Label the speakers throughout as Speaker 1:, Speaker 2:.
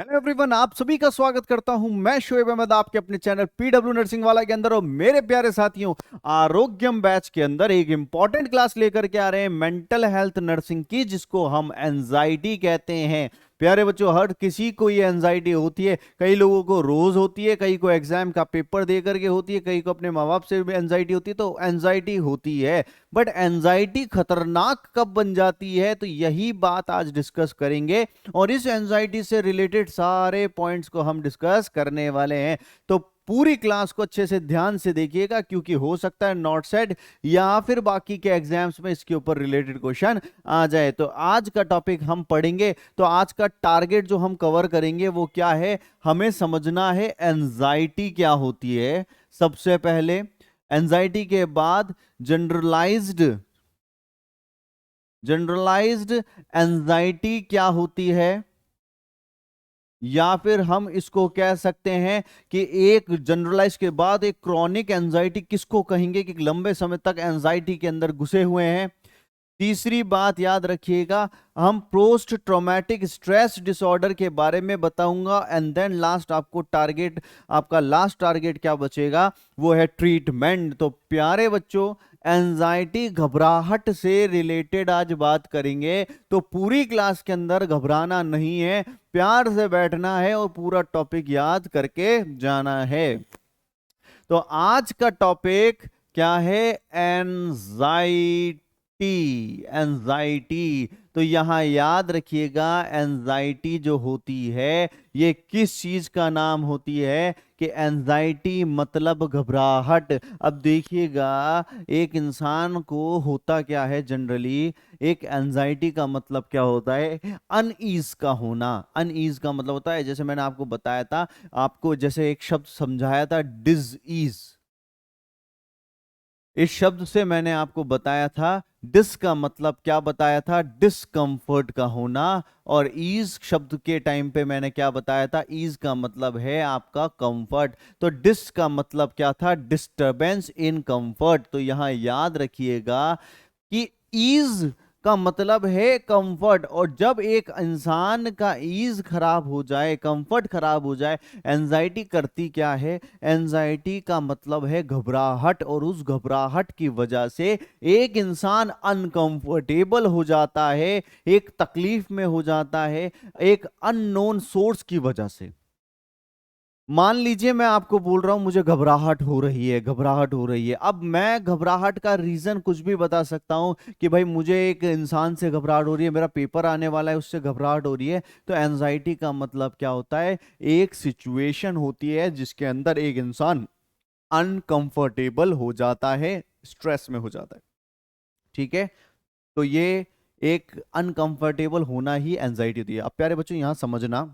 Speaker 1: Hello everyone, आप सभी का स्वागत करता हूं। मैं शोएब अहमद आपके अपने चैनल पीडब्ल्यू नर्सिंग वाला के अंदर। और मेरे प्यारे साथियों, आरोग्यम बैच के अंदर एक इंपॉर्टेंट क्लास लेकर के आ रहे हैं मेंटल हेल्थ नर्सिंग की, जिसको हम एंजाइटी कहते हैं। प्यारे बच्चों, हर किसी को ये एंजाइटी होती है। कई लोगों को रोज होती है, कई को एग्जाम का पेपर दे करके होती है, कई को अपने माँ बाप से भी एंजाइटी होती है। तो एंजाइटी होती है, बट एंजाइटी खतरनाक कब बन जाती है, तो यही बात आज डिस्कस करेंगे। और इस एंजाइटी से रिलेटेड सारे पॉइंट्स को हम डिस्कस करने वाले हैं। तो पूरी क्लास को अच्छे से ध्यान से देखिएगा, क्योंकि हो सकता है नॉट सेट या फिर बाकी के एग्जाम्स में इसके ऊपर रिलेटेड क्वेश्चन आ जाए। तो आज का टॉपिक हम पढ़ेंगे। तो आज का टारगेट जो हम कवर करेंगे वो क्या है, हमें समझना है एंजाइटी क्या होती है सबसे पहले। एंजाइटी के बाद जनरलाइज्ड जनरलाइज्ड एंजाइटी क्या होती है, या फिर हम इसको कह सकते हैं कि एक जनरलाइज के बाद एक क्रॉनिक एंजाइटी किसको कहेंगे, कि लंबे समय तक एंजाइटी के अंदर घुसे हुए हैं। तीसरी बात याद रखिएगा, हम पोस्ट ट्रॉमेटिक स्ट्रेस डिसऑर्डर के बारे में बताऊंगा। एंड देन लास्ट आपको टारगेट, आपका लास्ट टारगेट क्या बचेगा, वो है ट्रीटमेंट। तो प्यारे बच्चों, एंजाइटी घबराहट से रिलेटेड आज बात करेंगे। तो पूरी क्लास के अंदर घबराना नहीं है, प्यार से बैठना है और पूरा टॉपिक याद करके जाना है। तो आज का टॉपिक क्या है, एंजाइटी। एंजाइटी, तो यहां याद रखिएगा, एंजाइटी जो होती है ये किस चीज का नाम होती है, कि एंजाइटी मतलब घबराहट। अब देखिएगा, एक इंसान को होता क्या है जनरली, एक एंजाइटी का मतलब क्या होता है, अनईज का होना। अनईज का मतलब होता है, जैसे मैंने आपको बताया था, आपको जैसे एक शब्द समझाया था, डिजीज। इस शब्द से मैंने आपको बताया था, डिस का मतलब क्या बताया था, डिस्कंफर्ट का होना। और ईज शब्द के टाइम पे मैंने क्या बताया था, ईज का मतलब है आपका कंफर्ट। तो डिस का मतलब क्या था, डिस्टरबेंस इन कंफर्ट। तो यहां याद रखिएगा कि ईज का मतलब है कंफर्ट। और जब एक इंसान का ईज खराब हो जाए, कंफर्ट खराब हो जाए, एंजाइटी करती क्या है, एंजाइटी का मतलब है घबराहट। और उस घबराहट की वजह से एक इंसान अनकंफर्टेबल हो जाता है, एक तकलीफ में हो जाता है, एक अननोन सोर्स की वजह से। मान लीजिए मैं आपको बोल रहा हूं मुझे घबराहट हो रही है, घबराहट हो रही है। अब मैं घबराहट का रीजन कुछ भी बता सकता हूं, कि भाई मुझे एक इंसान से घबराहट हो रही है, मेरा पेपर आने वाला है उससे घबराहट हो रही है। तो एंजाइटी का मतलब क्या होता है, एक सिचुएशन होती है जिसके अंदर एक इंसान अनकंफर्टेबल हो जाता है, स्ट्रेस में हो जाता है। ठीक है, तो ये एक अनकंफर्टेबल होना ही एंजाइटी होती है। अब प्यारे बच्चों यहां समझना,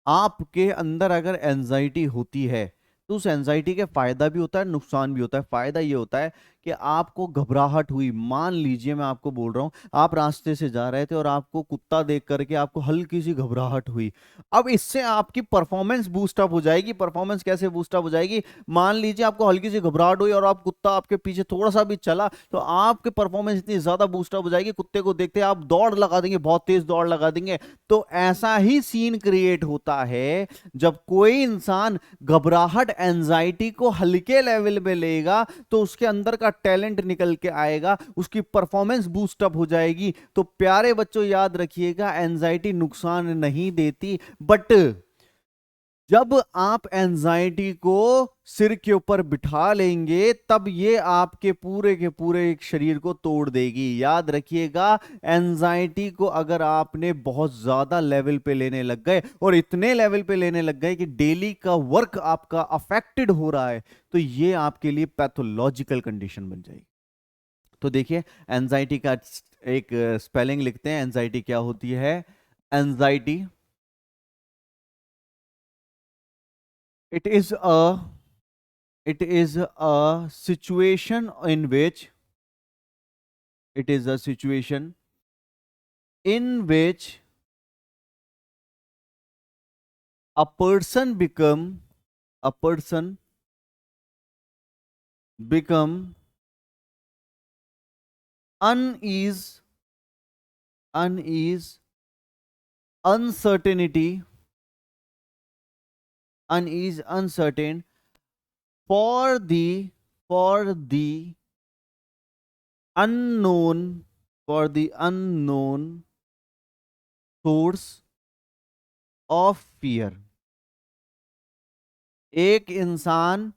Speaker 1: आपके अंदर अगर एंजाइटी होती है तो उस एंजाइटी के फायदा भी होता है, नुकसान भी होता है। फायदा ये होता है कि आपको घबराहट हुई, मान लीजिए मैं आपको बोल रहा हूं, आप रास्ते से जा रहे थे और आपको कुत्ता देख करके आपको हल्की सी घबराहट हुई। अब इससे आपकी परफॉर्मेंस बूस्ट अप हो जाएगी। परफॉर्मेंस कैसे बूस्ट अप हो जाएगी, मान लीजिए आपको हल्की सी घबराहट हुई और आप कुत्ता आपके पीछे थोड़ा सा भी चला, तो आपके परफॉर्मेंस इतनी ज्यादा बूस्ट अप हो जाएगी, कुत्ते को देखते आप दौड़ लगा देंगे, बहुत तेज दौड़ लगा देंगे। तो ऐसा ही सीन क्रिएट होता है जब कोई इंसान घबराहट एंजाइटी को हल्के लेवल पे लेगा, तो उसके अंदर का टैलेंट निकल के आएगा, उसकी परफॉर्मेंस बूस्ट अप हो जाएगी। तो प्यारे बच्चों याद रखिएगा, एंजाइटी नुकसान नहीं देती, बट जब आप एंजाइटी को सिर के ऊपर बिठा लेंगे, तब ये आपके पूरे के पूरे एक शरीर को तोड़ देगी। याद रखिएगा, एंजाइटी को अगर आपने बहुत ज्यादा लेवल पे लेने लग गए, और इतने लेवल पे लेने लग गए कि डेली का वर्क आपका अफेक्टेड हो रहा है, तो ये आपके लिए पैथोलॉजिकल कंडीशन बन जाएगी। तो देखिए, एंजाइटी का एक स्पेलिंग लिखते हैं। एंजाइटी क्या होती है, anxiety, it is a it is a situation in which it is a situation in which a person become unease, uncertainty, unease, uncertain, for the unknown, for the unknown source of fear. एक इंसान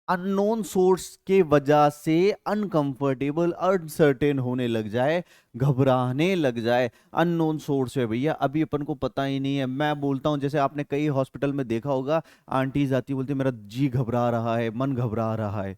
Speaker 1: unknown source के वजह से uncomfortable, uncertain होने लग जाए, घबराने लग जाए। अननोन सोर्स है भैया, अभी अपन को पता ही नहीं है। मैं बोलता हूं, जैसे आपने कई हॉस्पिटल में देखा होगा, आंटीज आती बोलती मेरा जी घबरा रहा है, मन घबरा रहा है।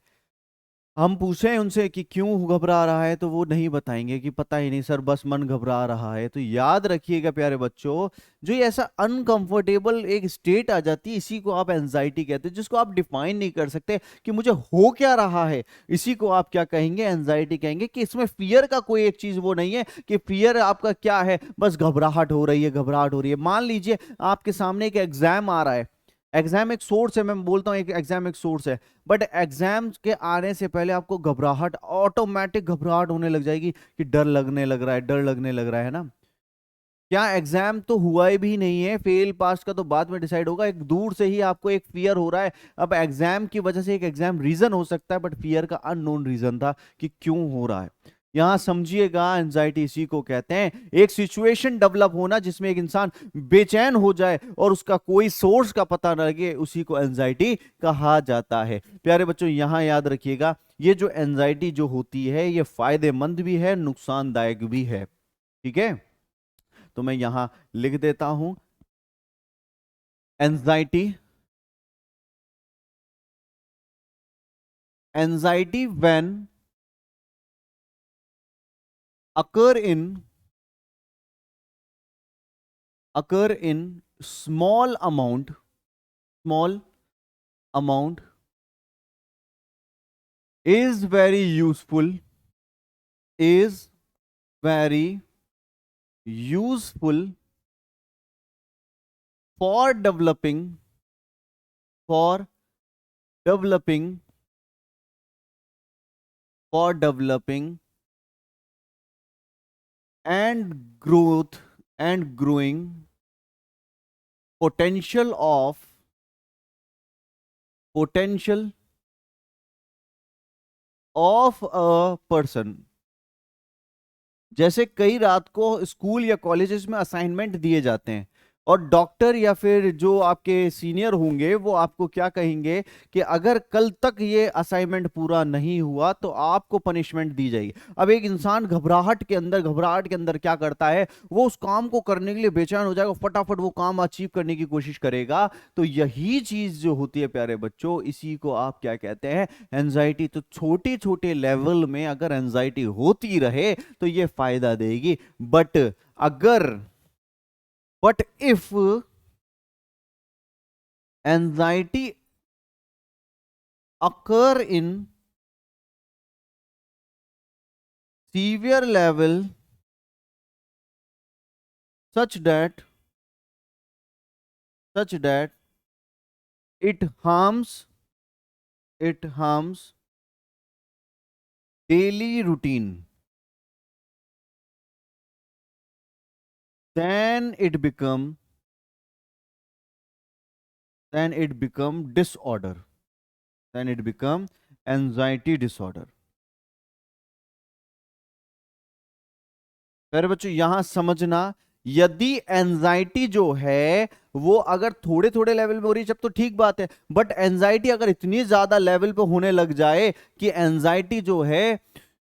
Speaker 1: हम पूछें उनसे कि क्यों घबरा रहा है, तो वो नहीं बताएंगे कि पता ही नहीं सर, बस मन घबरा रहा है। तो याद रखिएगा प्यारे बच्चों, जो ये ऐसा अनकंफर्टेबल एक स्टेट आ जाती है, इसी को आप एंजाइटी कहते हैं, जिसको आप डिफाइन नहीं कर सकते कि मुझे हो क्या रहा है। इसी को आप क्या कहेंगे, एंजाइटी कहेंगे। कि इसमें फियर का कोई एक चीज वो नहीं है कि फियर आपका क्या है, बस घबराहट हो रही है, घबराहट हो रही है। मान लीजिए आपके सामने एक एग्जाम आ रहा है। एग्जाम एक सोर्स है, मैं बोलता हूं एक एग्जाम एक सोर्स है, बट एग्जाम के आने से पहले आपको घबराहट, ऑटोमेटिक घबराहट होने लग जाएगी कि डर लगने लग रहा है, डर लगने लग रहा है ना। क्या एग्जाम तो हुआ ही भी नहीं है, फेल पास का तो बाद में डिसाइड होगा, एक दूर से ही आपको एक फियर हो रहा है। अब एग्जाम की वजह से एक एग्जाम रीजन हो सकता है, बट फियर का अननोन रीजन था कि क्यों हो रहा है। यहां समझिएगा, एंजाइटी इसी को कहते हैं, एक सिचुएशन डेवलप होना जिसमें एक इंसान बेचैन हो जाए और उसका कोई सोर्स का पता न लगे, उसी को एंजाइटी कहा जाता है। प्यारे बच्चों, यहां याद रखिएगा, ये जो एंजाइटी जो होती है, ये फायदेमंद भी है, नुकसानदायक भी है। ठीक है, तो मैं यहां लिख देता हूं, anxiety, anxiety when occur in occur in small amount, small amount, is very useful, is very useful for for developing developing and growing potential potential of a person। जैसे कई रात को स्कूल या कॉलेजेस में असाइनमेंट दिए जाते हैं, और डॉक्टर या फिर जो आपके सीनियर होंगे वो आपको क्या कहेंगे कि अगर कल तक ये असाइनमेंट पूरा नहीं हुआ तो आपको पनिशमेंट दी जाएगी। अब एक इंसान घबराहट के अंदर क्या करता है, वो उस काम को करने के लिए बेचैन हो जाएगा, फटाफट वो काम अचीव करने की कोशिश करेगा। तो यही चीज जो होती है प्यारे बच्चों, इसी को आप क्या कहते हैं, एंजाइटी। तो छोटे छोटे लेवल में अगर एंजाइटी होती रहे तो ये फायदा देगी, बट अगर but if anxiety occur in severe level such that it harms daily routine, then it become disorder, then it become anxiety disorder। फिर बच्चों यहां समझना, यदि एंजाइटी जो है वो अगर थोड़े थोड़े लेवल में हो रही है जब तो ठीक बात है, बट एंजाइटी अगर इतनी ज्यादा लेवल पे होने लग जाए कि एंजाइटी जो है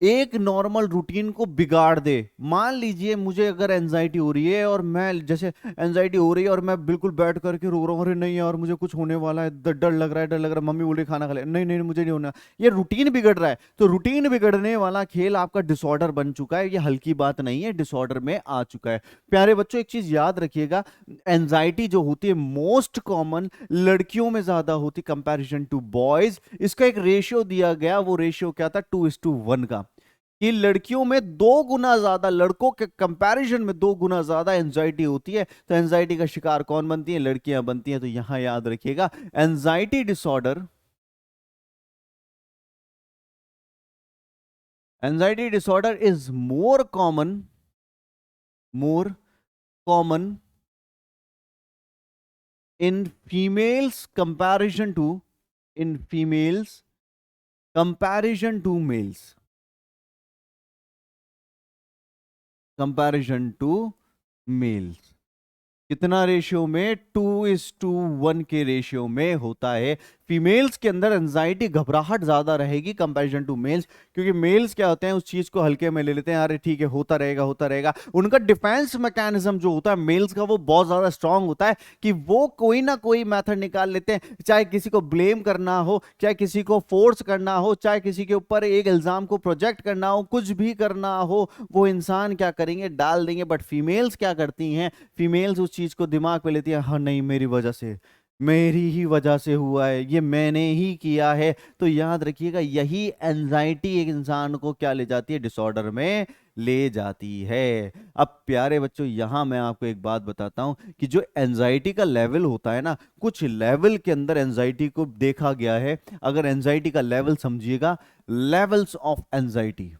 Speaker 1: एक नॉर्मल रूटीन को बिगाड़ दे। मान लीजिए मुझे अगर एंजाइटी हो रही है, और मैं जैसे एंजाइटी हो रही है और मैं बिल्कुल बैठ करके रो रहा हूँ, अरे नहीं यार मुझे कुछ होने वाला है, डर लग रहा है, डर लग रहा है, मम्मी बोल रही खाना खा ले, नहीं नहीं मुझे नहीं होना, ये रूटीन बिगड़ रहा है। तो रूटीन बिगड़ने वाला खेल आपका डिसऑर्डर बन चुका है, ये हल्की बात नहीं है, डिसऑर्डर में आ चुका है। प्यारे बच्चों, एक चीज याद रखिएगा, एंजाइटी जो होती है मोस्ट कॉमन लड़कियों में ज्यादा होती कंपैरिजन टू बॉयज। इसका एक रेशियो दिया गया, वो रेशियो क्या था, 2:1 का, कि लड़कियों में 2 गुना ज्यादा, लड़कों के कंपैरिजन में 2 गुना ज्यादा एंजाइटी होती है। तो एंजाइटी का शिकार कौन बनती है, लड़कियां बनती हैं। तो यहां याद रखिएगा, anxiety disorder is more common in females comparison to males, comparison to males कितना रेशियो में? 2:1 के रेशियो में होता है। फीमेल्स के अंदर एंजाइटी, घबराहट ज्यादा रहेगी कंपैरिजन टू मेल्स, क्योंकि मेल्स क्या होते हैं, उस चीज को हल्के में ले लेते हैं, अरे ठीक है होता रहेगा होता रहेगा। उनका डिफेंस मैकेनिज्म जो होता है मेल्स का, वो बहुत ज्यादा स्ट्रांग होता है कि वो कोई ना कोई मेथड निकाल लेते हैं, चाहे किसी को ब्लेम करना हो, चाहे किसी को फोर्स करना हो, चाहे किसी के ऊपर एक इल्जाम को प्रोजेक्ट करना हो, कुछ भी करना हो, वो इंसान क्या करेंगे, डाल देंगे। बट फीमेल्स क्या करती हैं, फीमेल्स उस चीज को दिमाग पे लेती है, हाँ नहीं मेरी वजह से, मेरी ही वजह से हुआ है, ये मैंने ही किया है। तो याद रखिएगा, यही एंजाइटी एक इंसान को क्या ले जाती है, डिसऑर्डर में ले जाती है। अब प्यारे बच्चों, यहां मैं आपको एक बात बताता हूं कि जो एंजाइटी का लेवल होता है ना, कुछ लेवल के अंदर एंजाइटी को देखा गया है। अगर एंजाइटी का लेवल समझिएगा, levels of anxiety,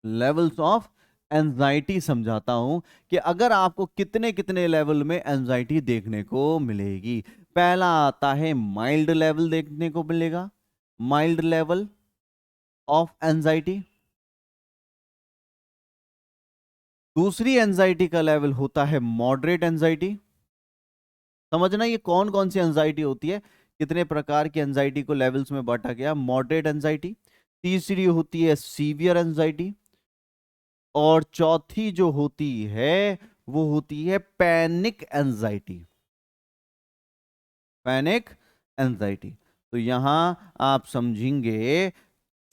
Speaker 1: levels of anxiety समझाता हूं कि अगर आपको कितने कितने लेवल में एंजाइटी देखने को मिलेगी। पहला आता है माइल्ड लेवल देखने को मिलेगा, माइल्ड लेवल ऑफ एंजाइटी। दूसरी एंजाइटी का लेवल होता है मॉडरेट एंजाइटी। समझना ये कौन कौन सी एंजाइटी होती है, कितने प्रकार की एंजाइटी को लेवल्स में बांटा गया, मॉडरेट एंजाइटी। तीसरी होती है सीवियर एंजाइटी, और चौथी जो होती है वो होती है पैनिक एंजाइटी, पैनिक एंजाइटी। तो यहां आप समझेंगे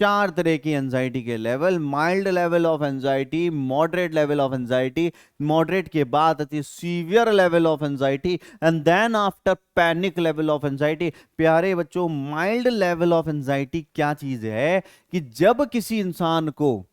Speaker 1: चार तरह की एंजाइटी के level, mild level of anxiety, moderate level of anxiety, moderate के बाद आती है severe level of anxiety, and then after panic level of anxiety. प्यारे बच्चों, माइल्ड लेवल ऑफ एंजाइटी क्या चीज है कि जब किसी इंसान को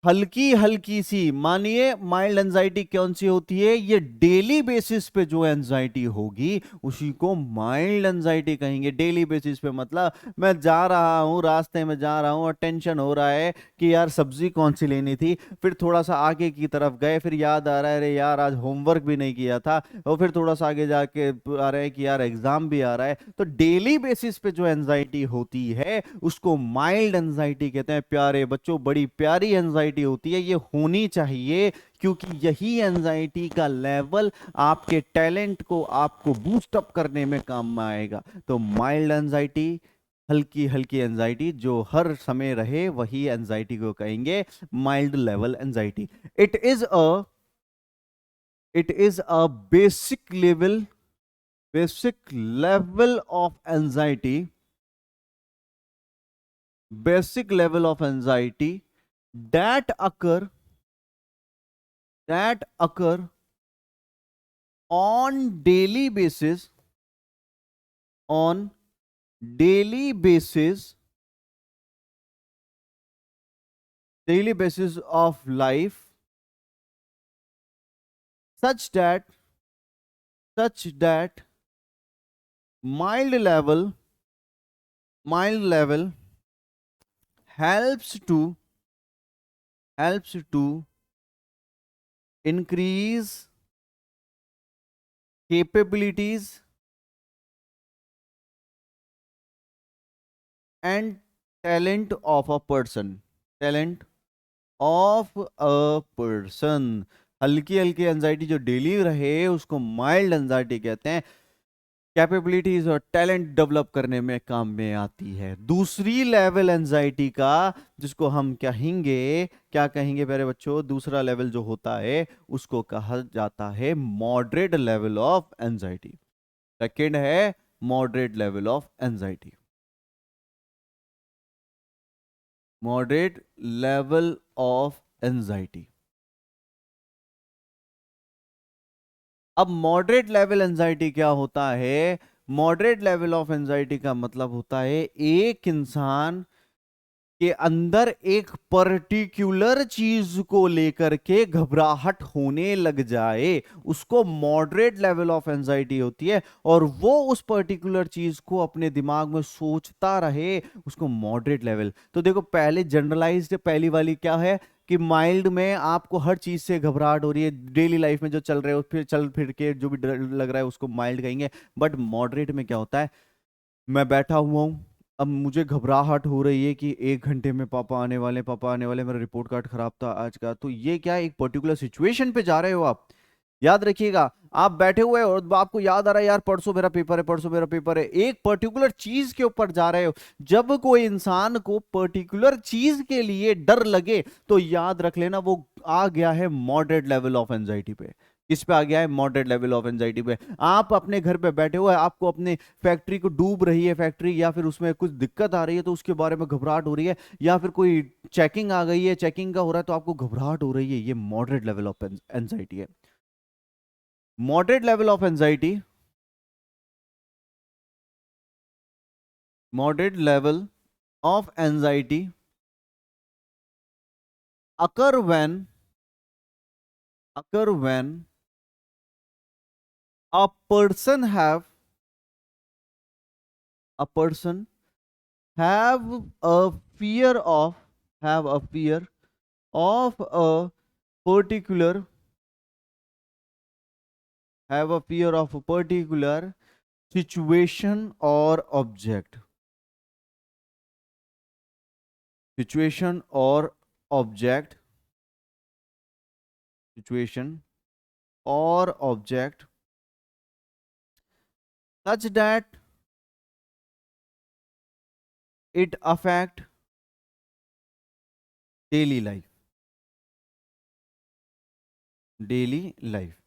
Speaker 1: हल्की हल्की सी, मानिए माइल्ड एंजाइटी कौन सी होती है, ये डेली बेसिस पे जो एंजाइटी होगी उसी को माइल्ड एंजाइटी कहेंगे। डेली बेसिस पे मतलब मैं जा रहा हूं, रास्ते में जा रहा हूं और टेंशन हो रहा है कि यार सब्जी कौन सी लेनी थी, फिर थोड़ा सा आगे की तरफ गए, फिर याद आ रहा है अरे यार आज होमवर्क भी नहीं किया था, और फिर थोड़ा सा आगे जाके आ रहा है कि यार एग्जाम भी आ रहा है। तो डेली बेसिस पे जो एंजाइटी होती है उसको माइल्ड एंजाइटी कहते हैं। प्यारे बच्चों, बड़ी प्यारी एंजाइटी होती है, ये होनी चाहिए, क्योंकि यही एंजाइटी का लेवल आपके टैलेंट को, आपको बूस्ट अप करने में काम में आएगा। तो माइल्ड एंजाइटी, हल्की हल्की एंजाइटी जो हर समय रहे, वही एंजाइटी को कहेंगे mild level anxiety. It is a basic level, basic level of anxiety, basic level of anxiety that occur on daily basis, on daily basis, daily basis of life, such that mild level, mild level helps to increase capabilities and talent of a person, talent of a person. हल्की हल्की anxiety जो daily रहे उसको mild anxiety कहते हैं, capabilities और talent develop करने में काम में आती है। दूसरी लेवल एंजाइटी का, जिसको हम कहेंगे, क्या कहेंगे प्यारे बच्चों, दूसरा लेवल जो होता है उसको कहा जाता है moderate level of anxiety. Second है moderate level of anxiety, moderate level of anxiety. अब मॉडरेट लेवल एंजाइटी क्या होता है, मॉडरेट लेवल ऑफ एंजाइटी का मतलब होता है एक इंसान के अंदर एक पर्टिकुलर चीज को लेकर के घबराहट होने लग जाए, उसको मॉडरेट लेवल ऑफ एंजाइटी होती है, और वो उस पर्टिकुलर चीज को अपने दिमाग में सोचता रहे, उसको मॉडरेट लेवल। तो देखो, पहले जनरलाइज्ड, पहली वाली क्या है कि माइल्ड में आपको हर चीज से घबराहट हो रही है, डेली लाइफ में जो चल रहे हो, फिर चल फिर के जो भी डर लग रहा है उसको माइल्ड कहेंगे। बट मॉडरेट में क्या होता है, मैं बैठा हुआ हूँ, अब मुझे घबराहट हो रही है कि 1 घंटे में पापा आने वाले, पापा आने वाले, मेरा रिपोर्ट कार्ड खराब था आज का। तो ये क्या है, एक पर्टिकुलर सिचुएशन पे जा रहे हो आप। याद रखिएगा, आप बैठे हुए हो और आपको याद आ रहा है यार परसों मेरा पेपर है, परसों मेरा पेपर है, एक पर्टिकुलर चीज के ऊपर जा रहे हो। जब कोई इंसान को पर्टिकुलर चीज के लिए डर लगे तो याद रख लेना वो आ गया है मॉडरेट लेवल ऑफ एंजाइटी पे। किस पे आ गया है, मॉडरेट लेवल ऑफ एंजाइटी पे। आप अपने घर पे बैठे हुए, आपको अपने फैक्ट्री को डूब रही है फैक्ट्री, या फिर उसमें कुछ दिक्कत आ रही है तो उसके बारे में घबराहट हो रही है, या फिर कोई चेकिंग आ गई है, चेकिंग का हो रहा है तो आपको घबराहट हो रही है, ये मॉडरेट लेवल ऑफ एंजाइटी है। moderate level of anxiety, moderate level of anxiety occur when a person a person have a fear of have a fear of a particular have a fear of a particular situation or object, situation or object, situation or object, such that it affect daily life, daily life.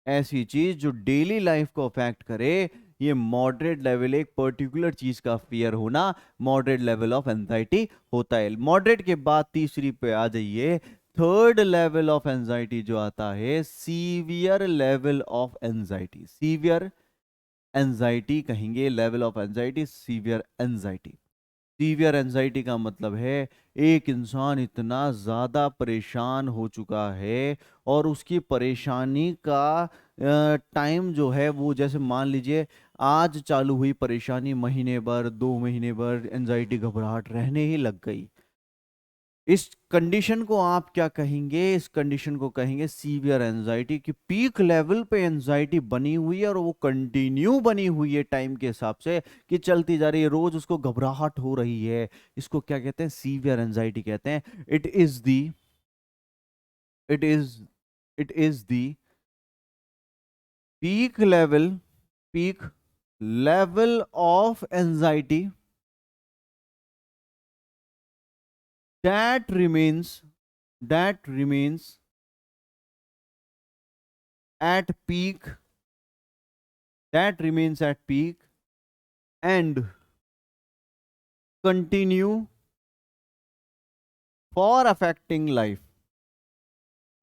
Speaker 1: ऐसी चीज जो daily life को affect करे, ये moderate level, एक particular चीज का fear होना मॉडरेट लेवल ऑफ एंजाइटी होता है। मॉडरेट के बाद तीसरी पे आ जाइए, थर्ड लेवल ऑफ एंजाइटी जो आता है, severe level of anxiety. Severe anxiety कहेंगे, level of anxiety severe anxiety. Severe anxiety का मतलब है एक इंसान इतना ज्यादा परेशान हो चुका है और उसकी परेशानी का टाइम जो है वो, जैसे मान लीजिए आज चालू हुई परेशानी, महीने भर 2 महीने भर एंजाइटी घबराहट रहने ही लग गई। इस कंडीशन को आप क्या कहेंगे, इस कंडीशन को कहेंगे सीवियर एंजाइटी, कि पीक लेवल पे एंजाइटी बनी हुई है और वो कंटिन्यू बनी हुई है टाइम के हिसाब से, कि चलती जा रही है, रोज उसको घबराहट हो रही है। इसको क्या कहते हैं, सीवियर एंजाइटी कहते हैं। It is it is the peak level, peak level of anxiety that remains that remains at peak, that remains at peak and continue for affecting life।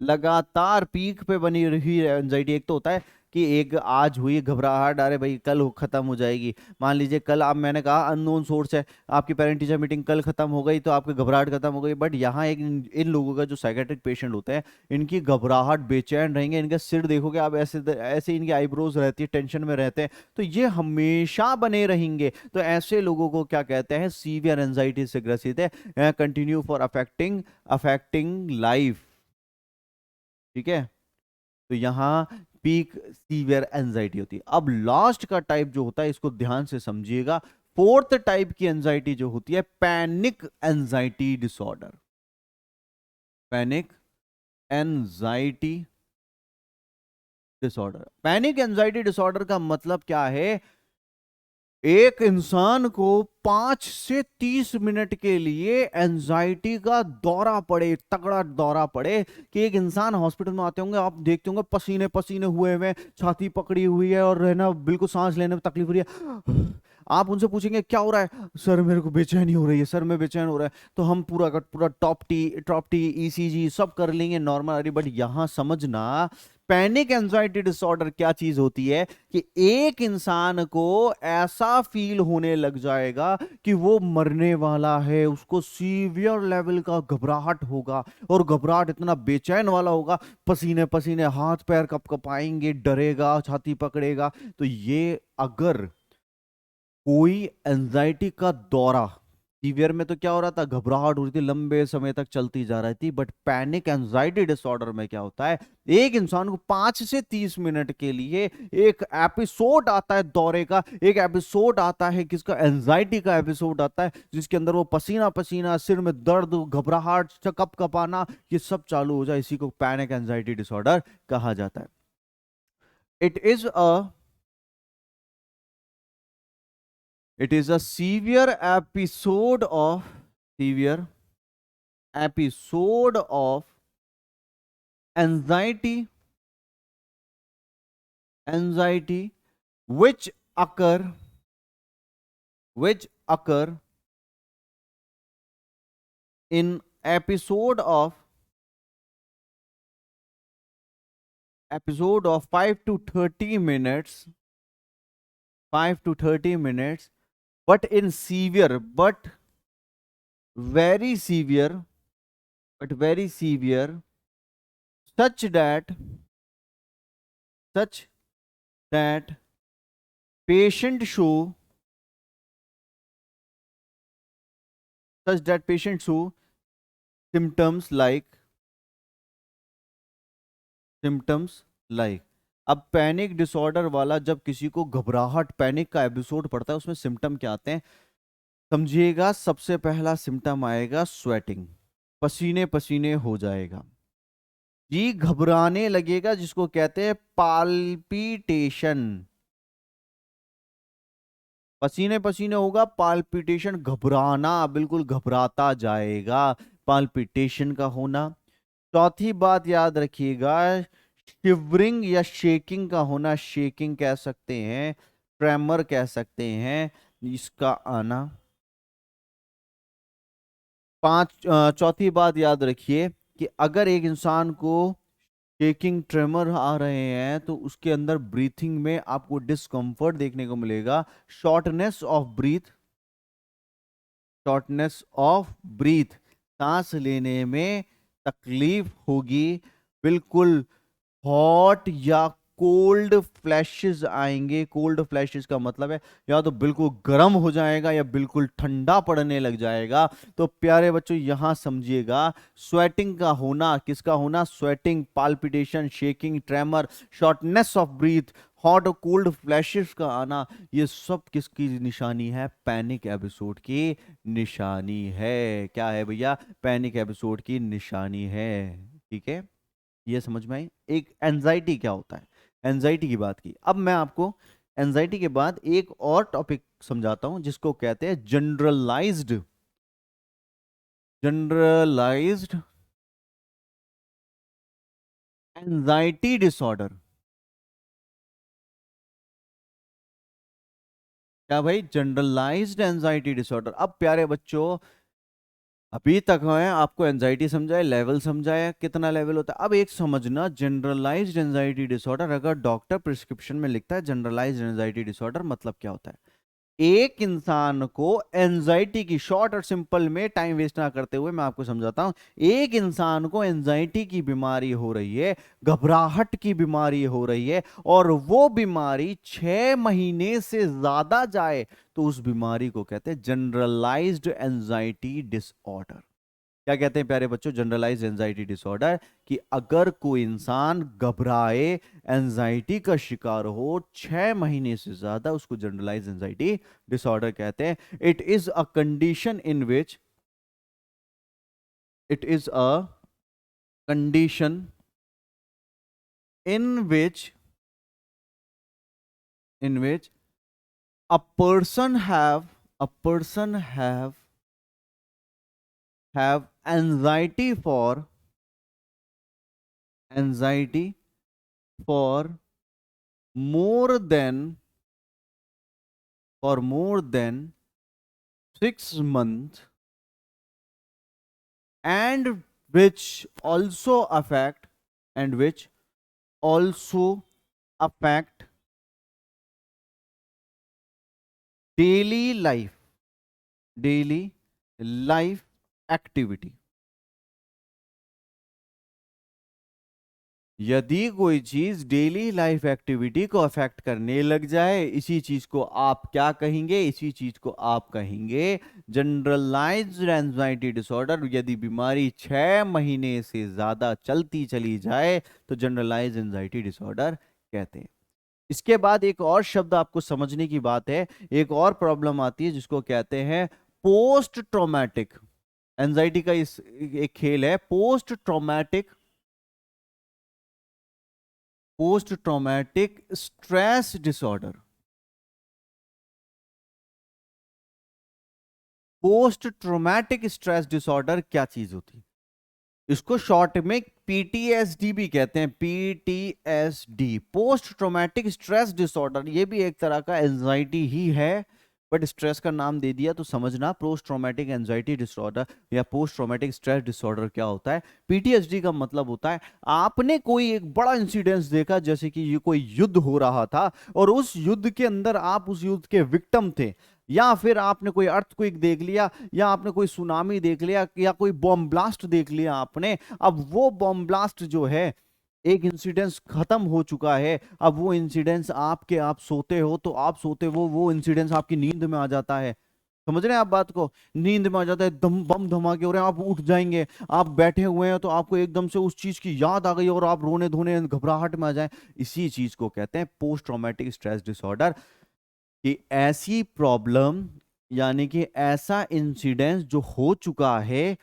Speaker 1: लगातार पीक पे बनी रही एंजाइटी। एक तो होता है कि एक आज हुई घबराहट, अरे भाई कल खत्म हो जाएगी। मान लीजिए कल आप, मैंने कहा अननोन सोर्स है, आपकी पेरेंट टीचर मीटिंग कल खत्म हो गई तो आपकी घबराहट खत्म हो गई। बट यहाँ एक इन लोगों का जो साइकेट्रिक पेशेंट होते हैं, इनकी घबराहट बेचैन रहेंगे, इनका सिर देखोगे आप, ऐसे ऐसे इनकी आईब्रोज रहती है, टेंशन में रहते हैं, तो ये हमेशा बने रहेंगे। तो ऐसे लोगों को क्या कहते हैं, सीवियर एंजाइटी से ग्रसित है, continue for affecting affecting life. ठीक है, तो यहां पीक सीवियर एंजाइटी होती है। अब लास्ट का टाइप जो होता है, इसको ध्यान से समझिएगा, फोर्थ टाइप की एंजाइटी जो होती है, panic anxiety disorder. Panic anxiety disorder. Panic anxiety disorder का मतलब क्या है, एक इंसान को 5 से 30 मिनट के लिए एंजाइटी का दौरा पड़े, तगड़ा दौरा पड़े, कि एक इंसान हॉस्पिटल में आते होंगे, आप देखते होंगे पसीने पसीने हुए हुए, छाती पकड़ी हुई है और रहना बिल्कुल सांस लेने में तकलीफ हो रही है। आप उनसे पूछेंगे क्या हो रहा है, सर मेरे को बेचैनी हो रही है, सर मैं बेचैन हो रहा है। तो हम पूरा का पूरा टॉप टी ईसीजी सब कर लेंगे नॉर्मल। अरे बट यहां समझना, पैनिक एंजाइटी डिसऑर्डर क्या चीज होती है, कि एक इंसान को ऐसा फील होने लग जाएगा कि वो मरने वाला है, उसको सीवियर लेवल का घबराहट होगा, और घबराहट इतना बेचैन वाला होगा, पसीने पसीने, हाथ पैर कपकपाएंगे, डरेगा, छाती पकड़ेगा। तो ये अगर कोई एंजाइटी का दौरा सीवियर में तो क्या हो रहा था, घबराहट हो रही थी, लंबे समय तक चलती जा रही थी। बट पैनिक एंजाइटी डिसऑर्डर में क्या होता है, एक इंसान को 5 से 30 मिनट के लिए एक एपिसोड आता है दौरे का, एक एपिसोड आता है किसका, एंजाइटी का एपिसोड आता है, जिसके अंदर वो पसीना पसीना, सिर में दर्द, घबराहट, कप कपाना, ये सब चालू हो जाए। इसी को पैनिक एंजाइटी डिसऑर्डर कहा जाता है। It is a It is a severe episode of anxiety, anxiety which occur, which occur in episode of 5 to 30 minutes, 5 to 30 minutes, but in severe, very severe, very severe, such that, such that patient show, such that patient show symptoms like, symptoms like. अब panic disorder वाला जब किसी को घबराहट, panic का episode पड़ता है, उसमें सिम्टम क्या आते हैं समझिएगा। सबसे पहला सिम्टम आएगा स्वेटिंग, पसीने पसीने हो जाएगा जी, घबराने लगेगा, जिसको कहते हैं पाल्पिटेशन, पसीने पसीने होगा, पाल्पिटेशन, घबराना, बिल्कुल घबराता जाएगा, पाल्पिटेशन का होना। चौथी बात याद रखिएगा, शिवरिंग या शेकिंग का होना, शेकिंग कह सकते हैं, ट्रेमर कह सकते हैं, इसका आना। चौथी बात याद रखिए कि अगर एक इंसान को शेकिंग, ट्रेमर आ रहे हैं तो उसके अंदर ब्रीथिंग में आपको डिस्कंफर्ट देखने को मिलेगा, shortness of breath, shortness of breath, सांस लेने में तकलीफ होगी, बिल्कुल हॉट या कोल्ड फ्लैशेस आएंगे। कोल्ड फ्लैशेस का मतलब है या तो बिल्कुल गर्म हो जाएगा या बिल्कुल ठंडा पड़ने लग जाएगा। तो प्यारे बच्चों यहां समझिएगा, स्वेटिंग का होना, किसका होना, sweating, palpitation, shaking, tremor, shortness of breath, hot और कोल्ड फ्लैशेस का आना, ये सब किसकी निशानी है, पैनिक एपिसोड की निशानी है। क्या है भैया, पैनिक एपिसोड की निशानी है। ठीक है, ये समझ में आई। एक एंजाइटी क्या होता है, एंजाइटी की बात की। अब मैं आपको एंजाइटी के बाद एक और टॉपिक समझाता हूं, जिसको कहते हैं जनरलाइज्ड, जनरलाइज्ड एंजाइटी डिसऑर्डर। क्या भाई, जनरलाइज्ड एंजाइटी डिसऑर्डर। अब प्यारे बच्चों, अभी तक है आपको एंजाइटी समझाया, लेवल समझाया, कितना लेवल होता है। अब एक समझना, जनरलाइज्ड एंजाइटी डिसऑर्डर, अगर डॉक्टर प्रिस्क्रिप्शन में लिखता है जनरलाइज्ड एंजाइटी डिसऑर्डर, मतलब क्या होता है, एक इंसान को एंजाइटी की, शॉर्ट और सिंपल में टाइम वेस्ट ना करते हुए मैं आपको समझाता हूं, एक इंसान को एंजाइटी की बीमारी हो रही है, घबराहट की बीमारी हो रही है, और वो बीमारी 6 महीने से ज्यादा जाए तो उस बीमारी को कहते हैं जनरलाइज्ड एंजाइटी डिसऑर्डर। क्या कहते हैं प्यारे बच्चों, जनरलाइज एंजाइटी डिसऑर्डर, कि अगर कोई इंसान घबराए, एंजाइटी का शिकार हो 6 महीने से ज्यादा, उसको जनरलाइज एंजाइटी डिसऑर्डर कहते हैं। It is a condition in which, it is a condition in which, in which a person have anxiety for more than, for more than 6 months, and which also affect, and which also affect daily life, daily life activity। यदि कोई चीज daily life activity को affect करने लग जाए, इसी चीज को आप क्या कहेंगे? इसी चीज को आप कहेंगे जनरलाइज्ड एंजाइटी डिसऑर्डर। यदि बीमारी 6 महीने से ज्यादा चलती चली जाए तो जनरलाइज्ड एंजाइटी डिसऑर्डर कहते हैं। इसके बाद एक और शब्द आपको समझने की बात है, एक और प्रॉब्लम आती है जिसको कहते हैं पोस्ट ट्रॉमेटिक एंजाइटी का। इस एक खेल है, post traumatic stress disorder. Post traumatic stress disorder क्या चीज होती है? इसको शॉर्ट में पीटीएसडी भी कहते हैं, PTSD, post traumatic stress disorder. ये भी एक तरह का एंजाइटी ही है, बट स्ट्रेस का नाम दे दिया तो समझना पोस्ट ट्रॉमेटिक एंजाइटी डिसऑर्डर या पोस्ट ट्रॉमेटिक स्ट्रेस डिसऑर्डर क्या होता है। पीटीएसडी का मतलब होता है आपने कोई एक बड़ा इंसिडेंस देखा, जैसे कि ये कोई युद्ध हो रहा था और उस युद्ध के अंदर आप उस युद्ध के विक्टिम थे, या फिर आपने कोई अर्थक्वेक देख लिया, या आपने कोई सुनामी देख लिया, या कोई बॉम्ब ब्लास्ट देख लिया आपने। अब वो बॉम्ब ब्लास्ट जो है, एक इंसिडेंस खत्म हो चुका है, अब वो इंसिडेंस आपके, आप सोते हो तो आप सोते हो, वो इंसिडेंस आपकी नींद में आ जाता है। समझ रहे हैं आप बात को? नींद में आ जाता है, दम बम धमाके हो रहे हैं, आप उठ जाएंगे, आप बैठे हुए हैं तो आपको एकदम से उस चीज की याद आ गई और आप रोने धोने घबराहट में आ जाए। इसी चीज को कहते हैं पोस्ट ट्रॉमेटिक स्ट्रेस डिसऑर्डर। कि ऐसी प्रॉब्लम, यानी कि ऐसा इंसिडेंस जो हो चुका है,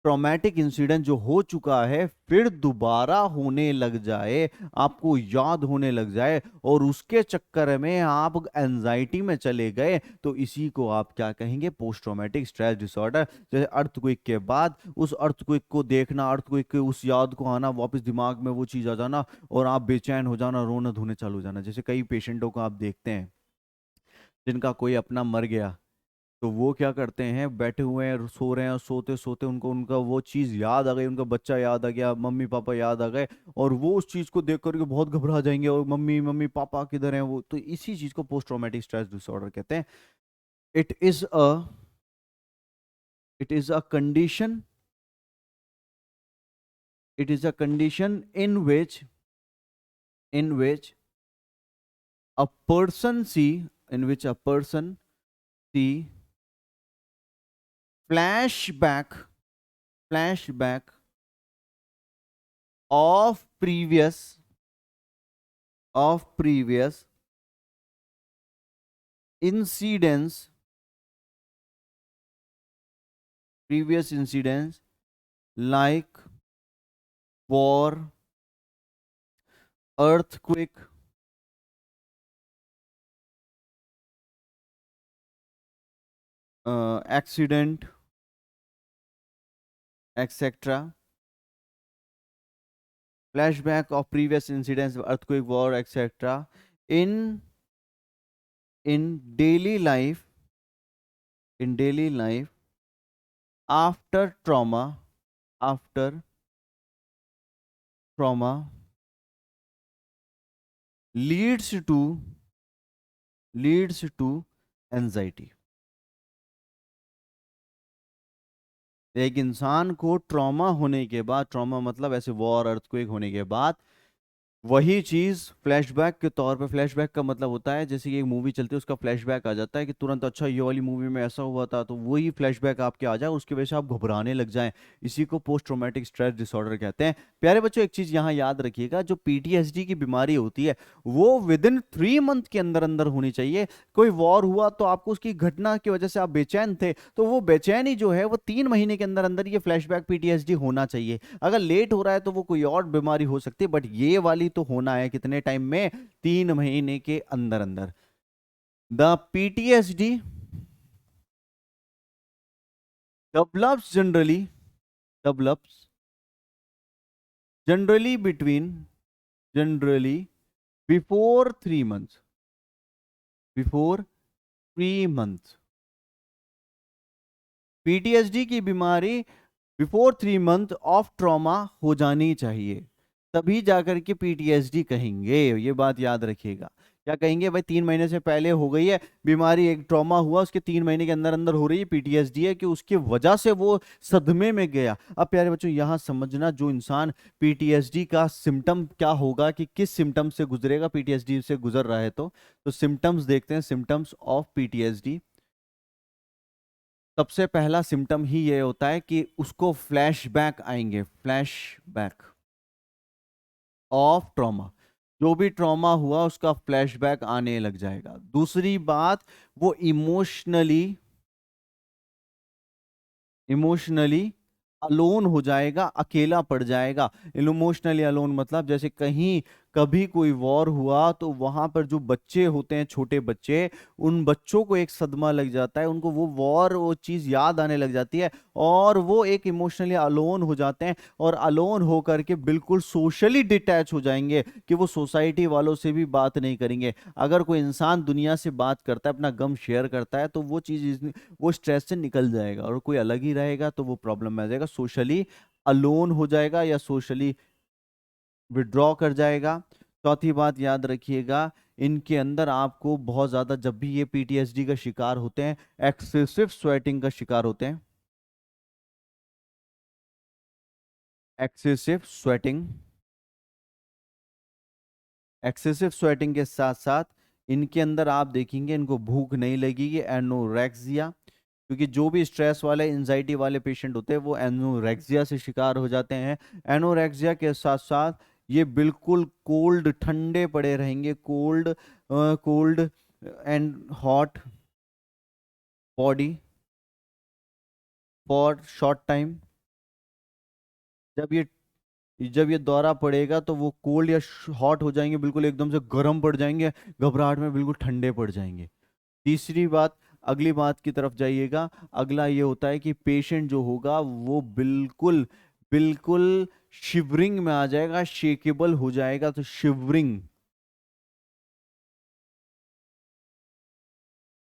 Speaker 1: ट्रॉमेटिक इंसिडेंट जो हो चुका है, फिर दोबारा होने लग जाए, आपको याद होने लग जाए और उसके चक्कर में आप एंजाइटी में चले गए, तो इसी को आप क्या कहेंगे? Post traumatic stress disorder. जैसे अर्थक्वेक के बाद उस अर्थक्वेक को देखना, अर्थक्वेक के उस याद को आना, वापस दिमाग में वो चीज आ जाना और आप बेचैन हो जाना, रोना धोने चालू हो जाना। जैसे कई पेशेंटों को आप देखते हैं जिनका कोई अपना मर गया, तो वो क्या करते हैं, बैठे हुए हैं, सो रहे हैं, और सोते सोते उनको उनका वो चीज याद आ गई, उनका बच्चा याद आ गया, मम्मी पापा याद आ गए, और वो उस चीज को देख करके बहुत घबरा जाएंगे और मम्मी मम्मी पापा किधर हैं वो। तो इसी चीज को पोस्ट ट्रॉमेटिक स्ट्रेस डिसऑर्डर कहते हैं। It is a it is a condition it is a condition in which a person see in which a person see flashback flashback of previous incidents like war, earthquake, accident, etc. Flashback of previous incidents, earthquake, war, etc. in daily life, in daily life after trauma leads to anxiety। एक इंसान को trauma होने के बाद, trauma मतलब ऐसे war earthquake होने के बाद, वही चीज फ्लैशबैक के तौर पे, फ्लैशबैक का मतलब होता है जैसे कि एक मूवी चलती है उसका फ्लैशबैक आ जाता है कि तुरंत, अच्छा ये वाली मूवी में ऐसा हुआ था, तो वही फ्लैशबैक आपके आ जाए, उसकी वजह से आप घबराने लग जाएं। इसी को पोस्ट ट्रॉमेटिक स्ट्रेस डिसऑर्डर कहते हैं। प्यारे बच्चों, एक चीज यहाँ याद रखिएगा, जो पीटीएसडी की बीमारी होती है वो विद इन 3 मंथ के अंदर अंदर होनी चाहिए। कोई वॉर हुआ तो आपको उसकी घटना की वजह से आप बेचैन थे, तो वो बेचैनी जो है वो 3 महीने के अंदर अंदर ये फ्लैशबैक पीटीएसडी होना चाहिए। अगर लेट हो रहा है तो वो कोई और बीमारी हो सकती है, बट ये वाली तो होना है कितने टाइम में? 3 महीने के अंदर अंदर। The PTSD develops generally develops generally before 3 months, before 3 months। PTSD की बीमारी बिफोर 3 मंथ ऑफ ट्रॉमा हो जानी चाहिए, तभी जाकर के पीटीएसडी कहेंगे। ये बात याद रखिएगा। क्या कहेंगे भाई, 3 महीने से पहले हो गई है बीमारी, एक ट्रॉमा हुआ, उसके 3 महीने के अंदर अंदर हो रही है पीटीएसडी, है कि उसकी वजह से वो सदमे में गया। अब प्यारे बच्चों यहां समझना, जो इंसान पीटीएसडी का सिम्टम क्या होगा, कि किस सिम्टम से गुजरेगा, पीटीएसडी से गुजर रहा है तो सिम्टम्स देखते हैं, सिम्टम्स ऑफ पीटीएसडी। सबसे पहला सिम्टम ही ये होता है कि उसको फ्लैशबैक आएंगे, फ्लैशबैक ऑफ ट्रॉमा। जो भी ट्रॉमा हुआ उसका फ्लैशबैक आने लग जाएगा। दूसरी बात, वो इमोशनली अलोन हो जाएगा, अकेला पड़ जाएगा। इमोशनली अलोन मतलब जैसे कहीं कभी कोई वॉर हुआ तो वहां पर जो बच्चे होते हैं, छोटे बच्चे, उन बच्चों को एक सदमा लग जाता है, उनको वो वॉर, वो चीज याद आने लग जाती है और वो एक इमोशनली अलोन हो जाते हैं और अलोन होकर के बिल्कुल सोशली डिटैच हो जाएंगे कि वो सोसाइटी वालों से भी बात नहीं करेंगे। अगर कोई इंसान दुनिया से बात करता है, अपना गम शेयर करता है, तो वो चीज, वो स्ट्रेस से निकल जाएगा। और कोई अलग ही रहेगा तो वो प्रॉब्लम में आ जाएगा, सोशली अलोन हो जाएगा या सोशली विड्रॉ कर जाएगा। चौथी बात याद रखिएगा, इनके अंदर आपको बहुत ज्यादा, जब भी ये पीटीएसडी का शिकार होते हैं, एक्सेसिव स्वेटिंग का शिकार होते हैं। एक्सेसिव स्वेटिंग, एक्सेसिव स्वेटिंग के साथ साथ इनके अंदर आप देखेंगे इनको भूख नहीं लगेगी, एनोरेक्सिया। क्योंकि जो भी स्ट्रेस वाले, एंजाइटी वाले पेशेंट होते हैं वो एनोरेक्सिया से शिकार हो जाते हैं। एनोरेक्सिया के साथ साथ ये बिल्कुल कोल्ड, ठंडे पड़े रहेंगे, cold, cold and hot body for short time. जब ये दौरा पड़ेगा तो वो कोल्ड या हॉट हो जाएंगे, बिल्कुल एकदम से गर्म पड़ जाएंगे, घबराहट में बिल्कुल ठंडे पड़ जाएंगे। तीसरी बात, अगली बात की तरफ जाइएगा। अगला ये होता है कि पेशेंट जो होगा वो बिल्कुल बिल्कुल शिवरिंग में आ जाएगा, शेकेबल हो जाएगा। तो शिवरिंग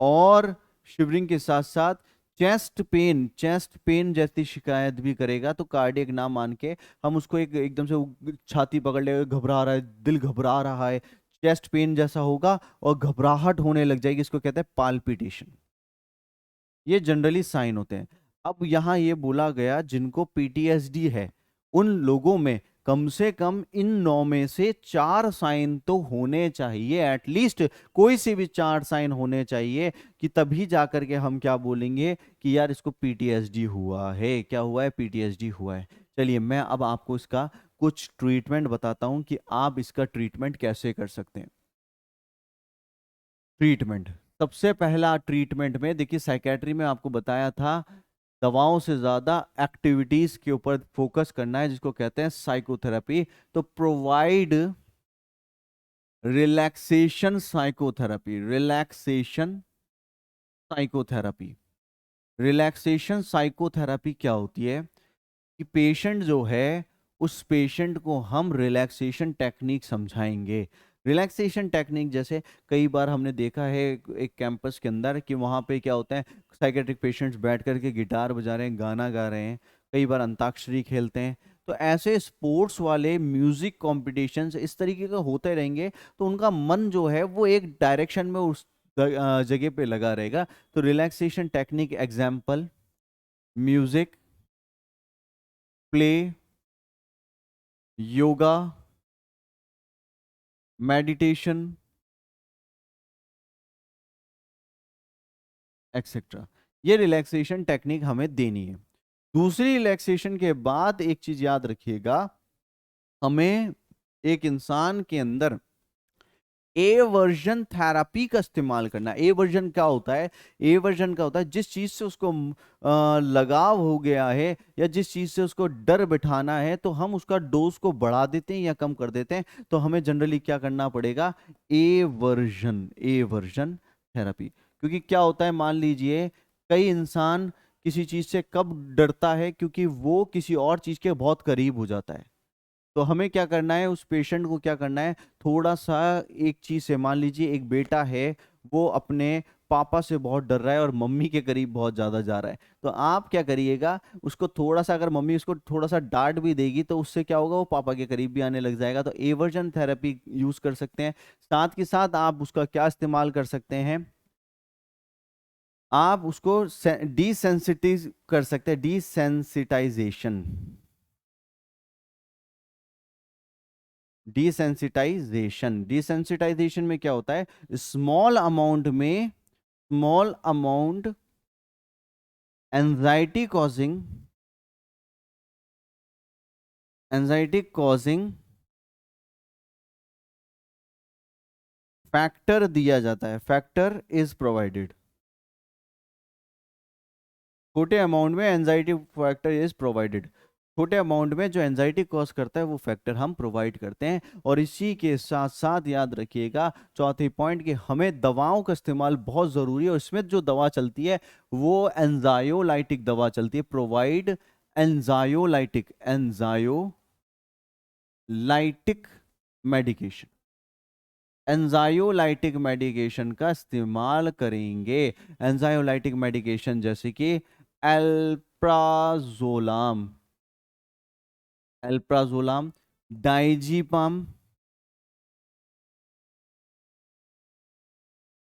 Speaker 1: और शिवरिंग के साथ साथ चेस्ट पेन जैसी शिकायत भी करेगा। तो कार्डियक ना मान के हम उसको एक एकदम से छाती पकड़ लेगा, घबरा रहा है, दिल घबरा रहा है, चेस्ट पेन जैसा होगा और घबराहट होने लग जाएगी, इसको कहते हैं पाल्पिटेशन। ये जनरली साइन होते हैं। अब यहां ये बोला गया जिनको पीटीएसडी है उन लोगों में कम से कम इन 9 में से 4 साइन तो होने चाहिए, एटलीस्ट कोई से भी 4 साइन होने चाहिए, कि तभी जाकर के हम क्या बोलेंगे कि यार इसको पीटीएसडी हुआ है। क्या हुआ है? पीटीएसडी हुआ है। चलिए मैं अब आपको इसका कुछ ट्रीटमेंट बताता हूं कि आप इसका ट्रीटमेंट कैसे कर सकते हैं। ट्रीटमेंट, सबसे पहला ट्रीटमेंट में देखिए, साइकेट्री में आपको बताया था दवाओं से ज्यादा एक्टिविटीज के ऊपर फोकस करना है, जिसको कहते हैं साइकोथेरेपी। तो provide relaxation psychotherapy, relaxation psychotherapy. Relaxation psychotherapy क्या होती है कि पेशेंट जो है, उस पेशेंट को हम रिलैक्सेशन टेक्निक समझाएंगे। रिलैक्सेशन टेक्निक जैसे कई बार हमने देखा है एक कैंपस के अंदर कि वहाँ पे क्या होता है, साइकेट्रिक पेशेंट्स बैठ करके गिटार बजा रहे हैं, गाना गा रहे हैं, कई बार अंताक्षरी खेलते हैं। तो ऐसे स्पोर्ट्स वाले म्यूजिक कॉम्पिटिशन्स इस तरीके का होते रहेंगे, तो उनका मन जो है वो एक डायरेक्शन में उस जगह पे लगा रहेगा। तो relaxation technique example, music, play, yoga, meditation, etcetera. ये रिलैक्सेशन टेक्निक हमें देनी है। दूसरी रिलैक्सेशन के बाद एक चीज याद रखिएगा, हमें एक इंसान के अंदर एवर्जन थेरापी का इस्तेमाल करना। एवर्जन क्या होता है? एवर्जन क्या होता है? जिस चीज से उसको लगाव हो गया है या जिस चीज से उसको डर बिठाना है, तो हम उसका डोज को बढ़ा देते हैं या कम कर देते हैं। तो हमें जनरली क्या करना पड़ेगा? Aversion, aversion therapy. क्योंकि क्या होता है, मान लीजिए कई इंसान किसी चीज से कब डरता है, क्योंकि वो किसी और चीज के बहुत करीब हो जाता है। तो हमें क्या करना है, उस पेशेंट को क्या करना है, थोड़ा सा एक चीज से, मान लीजिए एक बेटा है, वो अपने पापा से बहुत डर रहा है और मम्मी के करीब बहुत ज्यादा जा रहा है, तो आप क्या करिएगा, उसको थोड़ा सा, अगर मम्मी उसको थोड़ा सा डांट भी देगी तो उससे क्या होगा, वो पापा के करीब भी आने लग जाएगा। तो एवर्जन थेरेपी यूज कर सकते हैं। साथ के साथ आप उसका क्या इस्तेमाल कर सकते हैं, आप उसको डिसेंसिटिव कर सकते हैं, डिसेंसिटाइजेशन। डिसेंसिटाइजेशन में क्या होता है, small amount anxiety causing factor दिया जाता है, फैक्टर इज प्रोवाइडेड। छोटे अमाउंट में एंजाइटी फैक्टर इज प्रोवाइडेड, छोटे अमाउंट में जो एंजाइटी कॉज करता है वो फैक्टर हम प्रोवाइड करते हैं। और इसी के साथ साथ याद रखिएगा चौथे पॉइंट कि हमें दवाओं का इस्तेमाल बहुत जरूरी है, और इसमें जो दवा चलती है वो एंजायोलाइटिक दवा चलती है, प्रोवाइड एंजायोलाइटिक मेडिकेशन, एंजायोलाइटिक मेडिकेशन का इस्तेमाल करेंगे। एंजायोलाइटिक मेडिकेशन जैसे कि एल्प्राजोलाम, एल्प्राजोलाम, डाइजीपाम,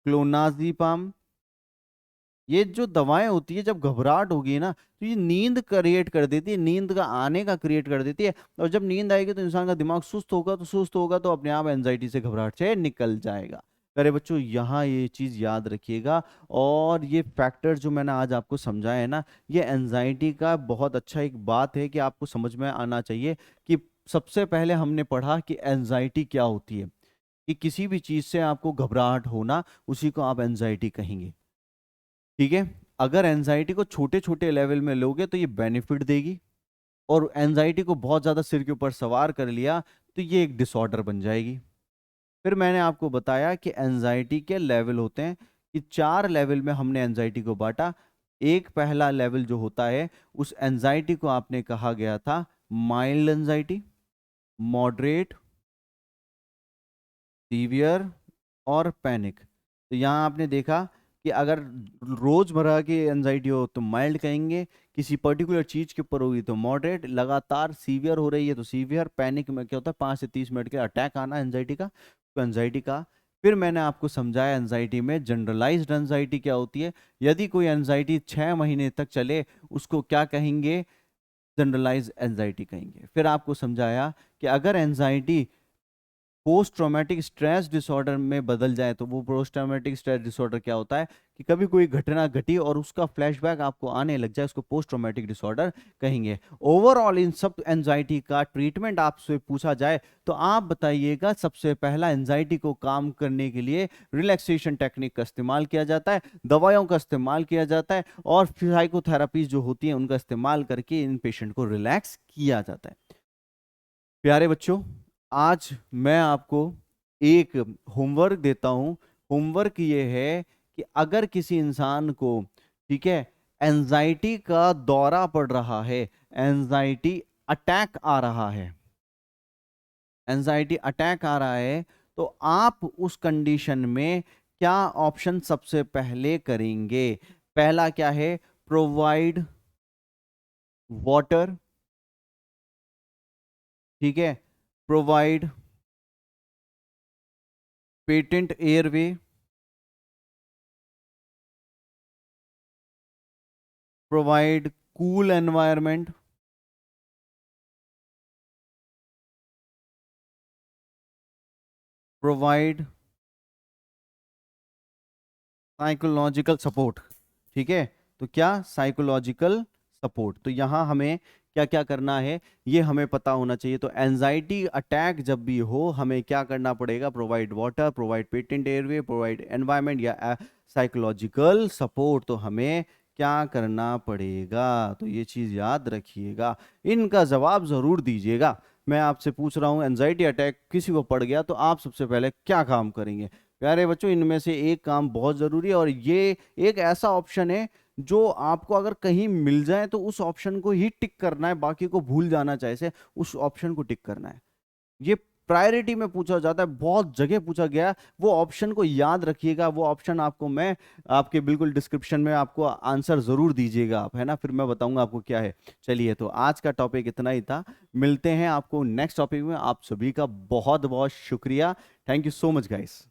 Speaker 1: क्लोनाजीपाम, ये जो दवाएं होती है जब घबराहट होगी ना तो ये नींद क्रिएट कर देती है, नींद का आने का क्रिएट कर देती है। और जब नींद आएगी तो इंसान का दिमाग सुस्त होगा तो अपने आप एंजाइटी से, घबराहट से निकल जाएगा। अरे बच्चों यहाँ ये चीज याद रखिएगा। और ये फैक्टर जो मैंने आज आपको समझाया है ना, ये एंजाइटी का बहुत अच्छा एक बात है कि आपको समझ में आना चाहिए कि सबसे पहले हमने पढ़ा कि एंजाइटी क्या होती है, कि किसी भी चीज से आपको घबराहट होना उसी को आप एंजाइटी कहेंगे। ठीक है, अगर एनजाइटी को छोटे छोटे लेवल में लोगे तो ये बेनिफिट देगी, और एनजाइटी को बहुत ज्यादा सिर के ऊपर सवार कर लिया तो ये एक डिसऑर्डर बन जाएगी। फिर मैंने आपको बताया कि एनजाइटी के लेवल होते हैं, कि 4 लेवल में हमने एनजाइटी को बांटा। एक पहला लेवल जो होता है उस एनजाइटी को आपने कहा गया था माइल्ड एनजाइटी, मॉडरेट, सीवियर और पैनिक। तो यहाँ आपने देखा कि अगर रोजमर्रा की एंजाइटी हो तो माइल्ड कहेंगे, किसी पर्टिकुलर चीज के ऊपर होगी तो मॉडरेट, लगातार सीवियर हो रही है तो सीवियर, पैनिक में क्या होता है 5 से 30 मिनट के अटैक आना एंजाइटी का, तो एंजाइटी का। फिर मैंने आपको समझाया एंजाइटी में जनरलाइज्ड एंजाइटी क्या होती है, यदि कोई एंजाइटी 6 महीने तक चले उसको क्या कहेंगे, जनरलाइज एंजाइटी कहेंगे। फिर आपको समझाया कि अगर anxiety post traumatic stress disorder में बदल जाए तो वो पोस्ट ट्रॉमेटिक स्ट्रेस डिसऑर्डर क्या होता है, कि कभी कोई घटना घटी और उसका फ्लैशबैक आपको आने लग जाए, उसको पोस्ट ट्रॉमेटिक डिसऑर्डर कहेंगे। ओवरऑल इन सब एंजाइटी का ट्रीटमेंट आपसे पूछा जाए तो आप बताइएगा, सबसे पहला एंजाइटी को काम करने के लिए रिलैक्सेशन टेक्निक का इस्तेमाल किया जाता है, दवाइयों का इस्तेमाल किया जाता है, और साइकोथेरापीज जो होती हैं उनका इस्तेमाल करके इन पेशेंट को रिलैक्स किया जाता है। प्यारे बच्चों, आज मैं आपको एक होमवर्क देता हूं। होमवर्क ये है कि अगर किसी इंसान को, ठीक है, एंजाइटी का दौरा पड़ रहा है, एंजाइटी अटैक आ रहा है, एंजाइटी अटैक आ रहा है, तो आप उस कंडीशन में क्या ऑप्शन सबसे पहले करेंगे। पहला क्या है, प्रोवाइड वाटर, ठीक है, provide patent airway, provide cool environment, provide psychological support. ठीक है, तो क्या साइकोलॉजिकल सपोर्ट, तो यहां हमें क्या क्या करना है ये हमें पता होना चाहिए। तो एंजाइटी अटैक जब भी हो हमें क्या करना पड़ेगा, provide water, provide patent airway, provide environment या साइकोलॉजिकल सपोर्ट, तो हमें क्या करना पड़ेगा। तो ये चीज याद रखिएगा, इनका जवाब जरूर दीजिएगा। मैं आपसे पूछ रहा हूं एंजाइटी अटैक किसी को पड़ गया तो आप सबसे पहले क्या काम करेंगे। प्यारे बच्चों, इनमें से एक काम बहुत जरूरी है, और ये एक ऐसा ऑप्शन है जो आपको अगर कहीं मिल जाए तो उस ऑप्शन को ही टिक करना है, बाकी को भूल जाना चाहिए, उस ऑप्शन को टिक करना है। ये प्रायोरिटी में पूछा जाता है, बहुत जगह पूछा गया। वो ऑप्शन को याद रखिएगा, वो ऑप्शन आपको मैं आपके बिल्कुल डिस्क्रिप्शन में आपको आंसर जरूर दीजिएगा आप, है ना, फिर मैं बताऊंगा आपको क्या है। चलिए, तो आज का टॉपिक इतना ही था, मिलते हैं आपको नेक्स्ट टॉपिक में। आप सभी का बहुत बहुत शुक्रिया। Thank you so much guys.